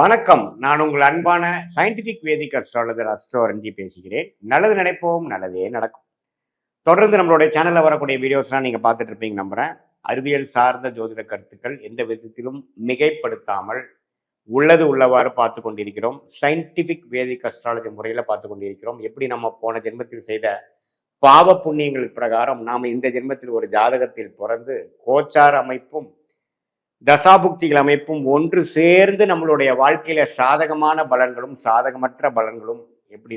வணக்கம். நான் உங்கள் அன்பான சயின்டிபிக் வேதிக் அஸ்ட்ராலஜர் அஸ்ட்ரோ ரஞ்சி பேசுகிறேன். நல்லது நினைப்போம், நல்லதே நடக்கும். தொடர்ந்து நம்மளுடைய சேனல்ல வரக்கூடிய வீடியோஸ்லாம் நீங்க பார்த்துட்டு இருப்பீங்க நம்புறேன். அறிவியல் சார்ந்த ஜோதிட கருத்துக்கள் எந்த விதத்திலும் மிகைப்படுத்தாமல் உள்ளது உள்ளவாறு பார்த்து கொண்டிருக்கிறோம். சயின்டிபிக் வேதிக் அஸ்ட்ராலஜி முறையில பார்த்து கொண்டிருக்கிறோம். எப்படி நம்ம போன ஜென்மத்தில் செய்த பாவ புண்ணியங்கள் பிரகாரம் நாம இந்த ஜென்மத்தில் ஒரு ஜாதகத்தில் பிறந்து கோச்சார அமைப்பும் தசாபுக்திகள் அமைப்பும் ஒன்று சேர்ந்து நம்மளுடைய வாழ்க்கையில சாதகமான பலன்களும் சாதகமற்ற பலன்களும் எப்படி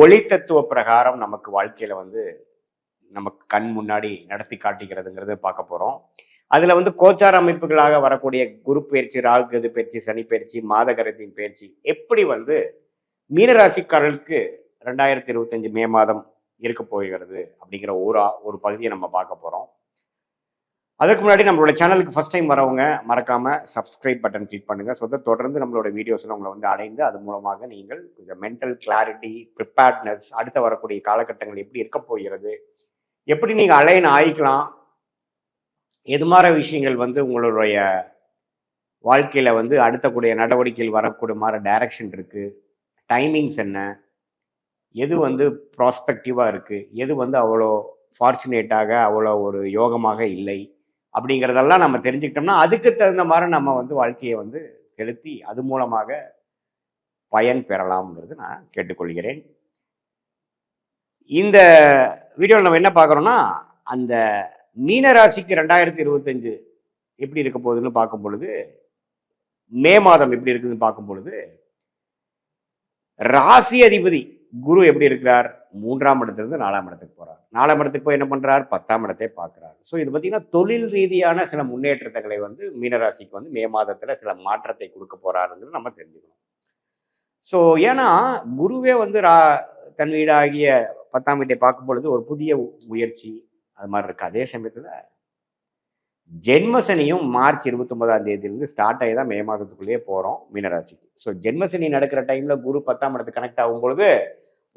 ஒளி தத்துவ பிரகாரம் நமக்கு வாழ்க்கையில நமக்கு கண் முன்னாடி நடத்தி காட்டுகிறதுங்கிறது பார்க்க போறோம். அதுல கோச்சார அமைப்புகளாக வரக்கூடிய குரு பயிற்சி, ராகு கேது பயிற்சி, சனி பயிற்சி, மாதகரத்தின் பயிற்சி எப்படி மீனராசிக்காரர்களுக்கு 2025 மே மாதம் இருக்க போகிறது அப்படிங்கிற ஒரு பகுதியை நம்ம பார்க்க போறோம். அதுக்கு முன்னாடி நம்மளோட சேனலுக்கு ஃபர்ஸ்ட் டைம் வரவங்க மறக்காம சப்ஸ்கிரைப் பட்டன் கிளிக் பண்ணுங்க. தொடர்ந்து நம்மளோட வீடியோஸ்ல உங்களை அடைந்து அது மூலமாக நீங்கள் கொஞ்சம் மென்டல் கிளாரிட்டி, ப்ரிப்பேர்ட்னஸ், அடுத்த வரக்கூடிய காலகட்டங்கள் எப்படி இருக்க போகிறது, எப்படி நீங்க அலைன் ஆயிக்கலாம், எது மாதிரி விஷயங்கள் உங்களுடைய வாழ்க்கையில அடுத்தக்கூடிய நடவடிக்கையில் வரக்கூடிய மாதிரி டைரக்ஷன் இருக்கு, டைமிங்ஸ் என்ன, எது ப்ராஸ்பெக்டிவா இருக்கு, எது அவ்வளோ ஃபார்ச்சுனேட்டாக அவ்வளோ ஒரு யோகமாக இல்லை அப்படிங்கிறதெல்லாம் நம்ம தெரிஞ்சுக்கிட்டோம்னா அதுக்கு தகுந்த மாதிரி நம்ம வாழ்க்கையை செலுத்தி அது மூலமாக பயன் பெறலாம்ங்கிறது நான் கேட்டுக்கொள்கிறேன். இந்த வீடியோவில் நம்ம என்ன பார்க்குறோம்னா, அந்த மீனராசிக்கு 2025 எப்படி இருக்க போகுதுன்னு பார்க்கும் பொழுது, மே மாதம் எப்படி இருக்குதுன்னு பார்க்கும் பொழுது, ராசி அதிபதி குரு எப்படி இருக்கிறார், 3ஆம் இடத்திலிருந்து 4ஆம் இடத்துக்கு போறார். 4ஆம் இடத்துக்கு போய் என்ன பண்றார், 10ஆம் இடத்தை பார்க்கிறார். ஸோ இது பார்த்தீங்கன்னா தொழில் ரீதியான சில முன்னேற்றங்களை மீனராசிக்கு மே மாதத்துல சில மாற்றத்தை கொடுக்க போறாருங்கிறது நம்ம தெரிஞ்சுக்கணும். ஸோ ஏன்னா குருவே தன் வீடாகிய 10ஆம் வீட்டை பார்க்கும் பொழுது ஒரு புதிய முயற்சி அது மாதிரி இருக்கு. அதே சமயத்துல ஜென்மசனியும் மார்ச் 29ஆம் தேதியிலிருந்து ஸ்டார்ட் ஆகி தான் மே மாதத்துக்குள்ளேயே போறோம் மீனராசிக்கு. ஸோ ஜென்மசனி நடக்கிற டைம்ல குரு 10ஆம் இடத்துக்கு கனெக்ட் ஆகும் பொழுது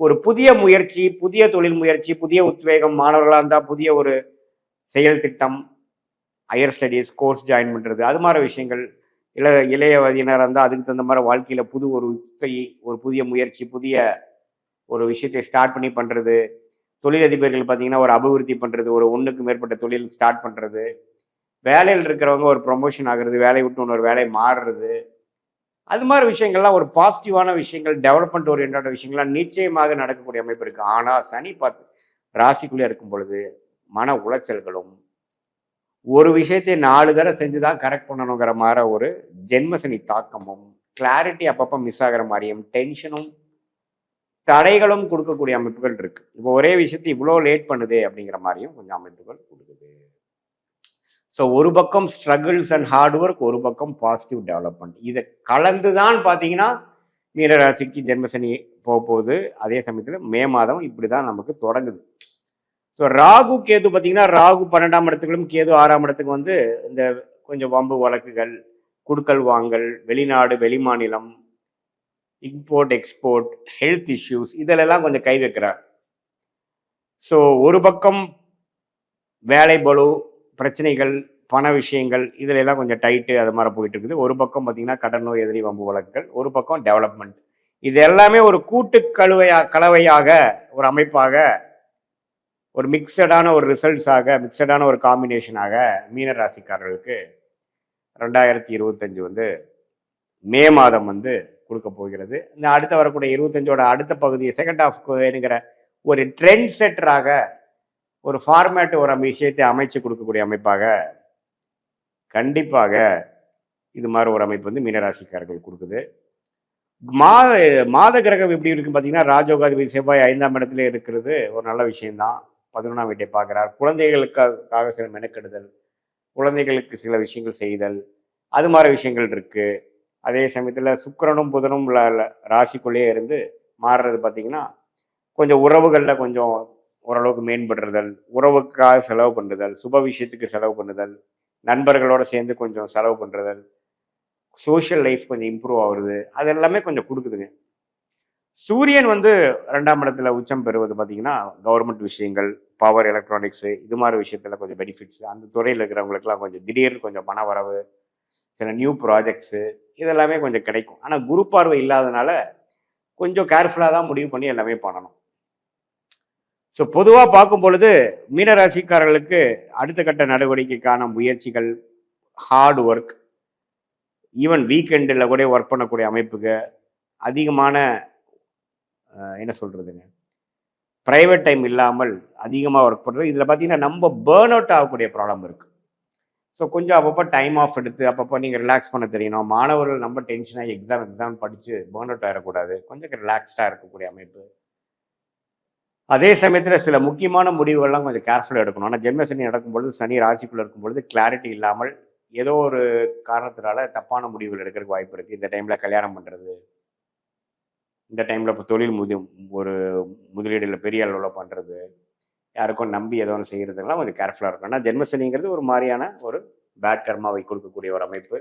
ஒரு புதிய முயற்சி, புதிய தொழில் முயற்சி, புதிய உத்வேகம், மாணவர்களாக இருந்தால் புதிய ஒரு செயல் திட்டம், ஹையர் ஸ்டடீஸ் கோர்ஸ் ஜாயின் பண்ணுறது, அது மாதிரி விஷயங்கள், இளைய வயதினராக இருந்தால் அதுக்கு தகுந்த மாதிரி வாழ்க்கையில் புது ஒரு ஒரு புதிய முயற்சி, புதிய ஒரு விஷயத்தை ஸ்டார்ட் பண்ணி பண்ணுறது, தொழிலதிபர்கள் பார்த்தீங்கன்னா ஒரு அபிவிருத்தி பண்ணுறது, ஒரு ஒன்றுக்கு மேற்பட்ட தொழில் ஸ்டார்ட் பண்ணுறது, வேலையில் இருக்கிறவங்க ஒரு ப்ரொமோஷன் ஆகுறது, வேலையை விட்டு இன்னொரு வேலையை மாறுறது, அது மாதிரி விஷயங்கள்லாம் ஒரு பாசிட்டிவான விஷயங்கள், டெவலப்மெண்ட் ஓரியன்டான விஷயங்கள்லாம் நிச்சயமாக நடக்கக்கூடிய அமைப்பு இருக்கு. ஆனால் சனி ராசிக்குள்ளே இருக்கும் பொழுது மன உளைச்சல்களும், ஒரு விஷயத்தை 4 தடவை செஞ்சுதான் கரெக்ட் பண்ணணுங்கிற மாதிரி ஒரு ஜென்மசனி தாக்கமும், கிளாரிட்டி அப்பப்போ மிஸ் ஆகிற மாதிரியும், டென்ஷனும் தடைகளும் கொடுக்கக்கூடிய அமைப்புகள் இருக்கு. இப்போ ஒரே விஷயத்தை இவ்வளோ லேட் பண்ணுது அப்படிங்கிற மாதிரியும் கொஞ்சம் அமைப்புகள் கொடுக்குது. ஸோ ஒரு பக்கம் ஸ்ட்ரகிள்ஸ் அண்ட் ஹார்ட் ஒர்க், ஒரு பக்கம் பாசிட்டிவ் டெவலப்மெண்ட், இதை கலந்து தான் பார்த்தீங்கன்னா மீனராசிக்கு ஜென்மசனி போகுது. அதே சமயத்தில் மே மாதம் இப்படி தான் நமக்கு தொடங்குது. ஸோ ராகு கேது பார்த்தீங்கன்னா, ராகு 12ஆம் இடத்துக்கும் கேது 6ஆம் இடத்துக்கு இந்த கொஞ்சம் வம்பு வழக்குகள், குடுக்கல் வாங்கல், வெளிநாடு வெளிமாநிலம், இம்போர்ட் எக்ஸ்போர்ட், ஹெல்த் இஷ்யூஸ், இதிலெல்லாம் கொஞ்சம் கை வைக்கிறார். ஸோ ஒரு பக்கம் வேலை பளு, பிரச்சனைகள், பண விஷயங்கள், இதுல எல்லாம் கொஞ்சம் டைட்டு அது மாதிரி போயிட்டு இருக்குது. ஒரு பக்கம் பார்த்தீங்கன்னா கடன் நோய், எதிரி வம்பு வழக்குகள், ஒரு பக்கம் டெவலப்மெண்ட், இது எல்லாமே ஒரு கூட்டு கலவையாக ஒரு அமைப்பாக ஒரு மிக்சடான ஒரு ரிசல்ட்ஸாக, மிக்சடான ஒரு காம்பினேஷனாக மீனராசிக்காரர்களுக்கு 2025 மே மாதம் கொடுக்க போகிறது. இந்த அடுத்த வரக்கூடிய 25ஓட அடுத்த பகுதியை செகண்ட் ஹாஃப் வேணுங்கிற ஒரு ட்ரெண்ட் செட்டராக, ஒரு ஃபார்மேட், ஒரு விஷயத்தை அமைச்சு கொடுக்கக்கூடிய அமைப்பாக கண்டிப்பாக இது மாதிரி ஒரு அமைப்பு மீனராசிக்காரர்கள் கொடுக்குது. மாத கிரகம் எப்படி இருக்குன்னு பார்த்தீங்கன்னா, ராஜோகாதிபதி செவ்வாய் 5ஆம் இடத்துல இருக்கிறது ஒரு நல்ல விஷயம்தான். 11ஆம் வீட்டை பார்க்குறார். குழந்தைகளுக்காக சில மெனக்கெடுதல், குழந்தைகளுக்கு சில விஷயங்கள் செய்தல், அது மாதிரி விஷயங்கள் இருக்கு. அதே சமயத்தில் சுக்கிரனும் புதனும் ராசிக்குள்ளேயே இருந்து மாறுறது பார்த்தீங்கன்னா, கொஞ்சம் உறவுகளில் கொஞ்சம் ஓரளவுக்கு மேம்படுறதல், உறவுக்காக செலவு பண்ணுதல், சுப விஷயத்துக்கு செலவு பண்ணுதல், நண்பர்களோட சேர்ந்து கொஞ்சம் செலவு பண்ணுறதல், சோஷியல் லைஃப் கொஞ்சம் இம்ப்ரூவ் ஆகுறது, அது எல்லாமே கொஞ்சம் கொடுக்குதுங்க. சூரியன் 2ஆம் இடத்துல உச்சம் பெறுவது பார்த்தீங்கன்னா, கவர்மெண்ட் விஷயங்கள், பவர் எலக்ட்ரானிக்ஸு, இது மாதிரி விஷயத்துல கொஞ்சம் பெனிஃபிட்ஸ், அந்த துறையில் இருக்கிறவங்களுக்குலாம் கொஞ்சம் திடீர்னு கொஞ்சம் பண வரவு, சில நியூ ப்ராஜெக்ட்ஸு, இதெல்லாமே கொஞ்சம் கிடைக்கும். ஆனால் குரு பார்வை இல்லாதனால கொஞ்சம் கேர்ஃபுல்லாக தான் முடிவு பண்ணி எல்லாமே பண்ணணும். ஸோ பொதுவாக பார்க்கும் பொழுது மீனராசிக்காரர்களுக்கு அடுத்த கட்ட நடவடிக்கைக்கான முயற்சிகள், ஹார்ட் ஒர்க், ஈவன் வீக்கெண்டில் கூட ஒர்க் பண்ணக்கூடிய அமைப்புக்கு அதிகமான என்ன சொல்கிறதுங்க, ப்ரைவேட் டைம் இல்லாமல் அதிகமாக ஒர்க் பண்ணுறது. இதில் பார்த்தீங்கன்னா நம்ம பேர்ன் அவுட் ஆகக்கூடிய ப்ராப்ளம் இருக்குது. ஸோ கொஞ்சம் அப்பப்போ டைம் ஆஃப் எடுத்து அப்பப்போ நீங்கள் ரிலாக்ஸ் பண்ண தெரியணும். மாணவர்கள் நம்ம டென்ஷனாக எக்ஸாம் படித்து பேர்ன் அவுட் ஆகிடக்கூடாது. கொஞ்சம் ரிலாக்ஸ்டாக இருக்கக்கூடிய அமைப்பு. அதே சமயத்தில் சில முக்கியமான முடிவுகள்லாம் கொஞ்சம் கேர்ஃபுல்லாக எடுக்கணும். ஆனால் ஜென்ம சனி நடக்கும்பொழுது, சனி ராசிக்குள்ளே இருக்கும்பொழுது கிளாரிட்டி இல்லாமல் ஏதோ ஒரு காரணத்தினால தப்பான முடிவுகள் எடுக்கிறதுக்கு வாய்ப்பு இருக்குது. இந்த டைமில் கல்யாணம் பண்ணுறது, இந்த டைமில் இப்போ தொழில் ஒரு முதலீடுல பெரிய அளவில் பண்ணுறது, யாருக்கும் நம்பி ஏதோ ஒன்று செய்கிறதுலாம் கொஞ்சம் கேர்ஃபுல்லாக இருக்கும். ஆனால் ஜென்மசனிங்கிறது ஒரு மாதிரியான ஒரு பேட் கர்மாவை கொடுக்கக்கூடிய ஒரு அமைப்பு.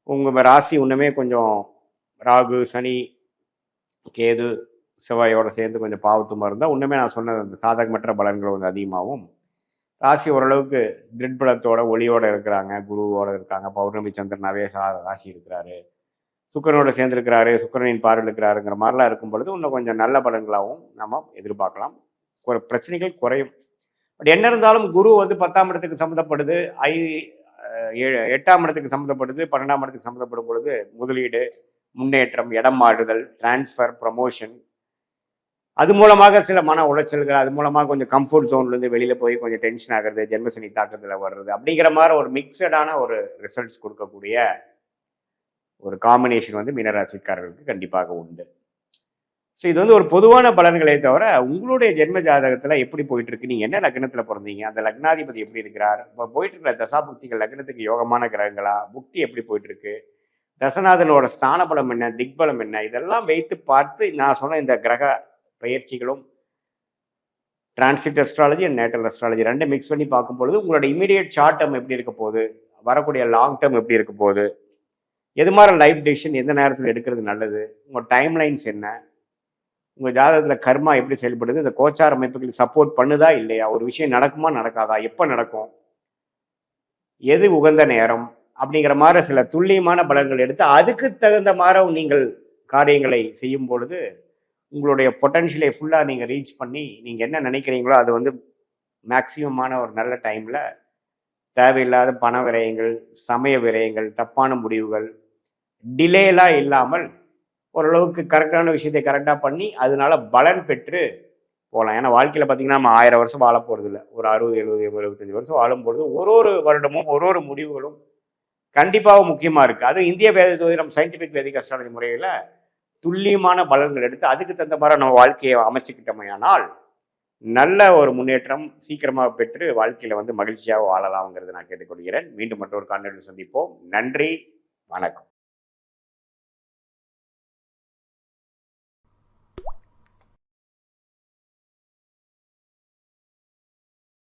உங்கள் ராசி இன்னுமே கொஞ்சம் ராகு, சனி, கேது, செவ்வாயோட சேர்ந்து கொஞ்சம் பாவத்துமா இருந்தால் இன்னுமே நான் சொன்ன அந்த சாதகமற்ற பலன்கள் கொஞ்சம் அதிகமாகவும், ராசி ஓரளவுக்கு திருட்பலத்தோட ஒளியோட இருக்கிறாங்க, குருவோட இருக்காங்க, பௌர்ணமி சந்திரனாவே ராசி இருக்கிறாரு, சுக்கரனோட சேர்ந்துருக்கிறாரு, சுக்கரனின் பார்வையில் இருக்கிறாருங்கிற மாதிரிலாம் இருக்கும் பொழுது இன்னும் கொஞ்சம் நல்ல பலன்களாகவும் நம்ம எதிர்பார்க்கலாம். பிரச்சனைகள் குறையும். பட் என்ன இருந்தாலும் குரு வந்து 10ஆம் இடத்துக்கு சம்மந்தப்படுது, 8ஆம் இடத்துக்கு சம்மந்தப்படுது, 12ஆம் இடத்துக்கு சம்மந்தப்படும் பொழுது முதலீடு, முன்னேற்றம், இடம் மாறுதல், டிரான்ஸ்ஃபர், ப்ரமோஷன், அது மூலமாக சில மன உளைச்சல்கள், அது மூலமாக கொஞ்சம் கம்ஃபர்ட் ஜோன்லேருந்து வெளியில் போய் கொஞ்சம் டென்ஷன் ஆகிறது, ஜென்மசனி தாக்கத்தில் வர்றது, அப்படிங்கிற மாதிரி ஒரு மிக்சடான ஒரு ரிசல்ட்ஸ் கொடுக்கக்கூடிய ஒரு காம்பினேஷன் வந்து மீனராசிக்காரர்களுக்கு கண்டிப்பாக உண்டு. ஸோ இது வந்து ஒரு பொதுவான பலன்களே தவிர உங்களுடைய ஜென்ம ஜாதகத்தில் எப்படி போயிட்டு இருக்கு, நீங்கள் என்ன லக்னத்தில் பிறந்தீங்க, அந்த லக்னாதிபதி எப்படி இருக்கிறார், இப்போ போயிட்டு இருக்கிற தசா புக்திகள் லக்னத்துக்கு யோகமான கிரகங்களா, புக்தி எப்படி போயிட்டு இருக்கு, தசநாதனோட ஸ்தான பலம் என்ன, திக்பலம் என்ன, இதெல்லாம் வைத்து பார்த்து நான் சொன்ன இந்த கிரக பயிற்சிகளும் transit astrology and natal astrology ரெண்டும் மிக்ஸ் பண்ணி பார்க்கும்பொழுது உங்களோட இமீடியட் ஷார்ட் டேர்ம் எப்படி இருக்க போகுது, வரக்கூடிய லாங் டேர்ம் எப்படி இருக்க போகுது, எது மாதிரி லைஃப் டெசிஷன் எந்த நேரத்தில் எடுக்கிறது நல்லது, உங்கள் டைம் லைன்ஸ் என்ன, உங்கள் ஜாதகத்தில் கர்மா எப்படி செயல்படுது, இந்த கோச்சார அமைப்புகளுக்கு சப்போர்ட் பண்ணுதா இல்லையா, ஒரு விஷயம் நடக்குமா நடக்காதா, எப்போ நடக்கும், எது உகந்த நேரம், அப்படிங்கிற மாதிரி சில துல்லியமான பலன்கள் எடுத்து அதுக்கு தகுந்த மாதிரி நீங்கள் காரியங்களை செய்யும் பொழுது உங்களுடைய பொட்டன்ஷியலை ஃபுல்லாக நீங்கள் ரீச் பண்ணி நீங்கள் என்ன நினைக்கிறீங்களோ அது வந்து மேக்சிமமான ஒரு நல்ல டைமில் தேவையில்லாத பண விரயங்கள், சமய விரயங்கள், தப்பான முடிவுகள், டிலேலாம் இல்லாமல் ஓரளவுக்கு கரெக்டான விஷயத்தை கரெக்டாக பண்ணி அதனால பலன் பெற்று போகலாம். ஏன்னா வாழ்க்கையில் பார்த்தீங்கன்னா நம்ம 1000 வருஷம் வாழ போகிறது இல்லை, ஒரு 60, 70, 75 வருஷம் வாழும்பொழுது ஒரு வருடமும் ஒரு முடிவுகளும் கண்டிப்பாக முக்கியமாக இருக்குது. அது இந்திய வேத ஜோதிடம் சயின்டிஃபிக் வேதிக் அஸ்ட்ராலஜி முறையில் துல்லியமான பலன்கள் எடுத்து அதுக்கு தகுந்த மாதிரி நம்ம வாழ்க்கையை அமைச்சுக்கிட்டோமையானால் நல்ல ஒரு முன்னேற்றம் சீக்கிரமாக பெற்று வாழ்க்கையில் வந்து மகிழ்ச்சியாக வாழலாம்ங்கிறது நான் கேட்டுக்கொள்கிறேன். மீண்டும் மற்றொரு காணொளியில் சந்திப்போம். நன்றி, வணக்கம்.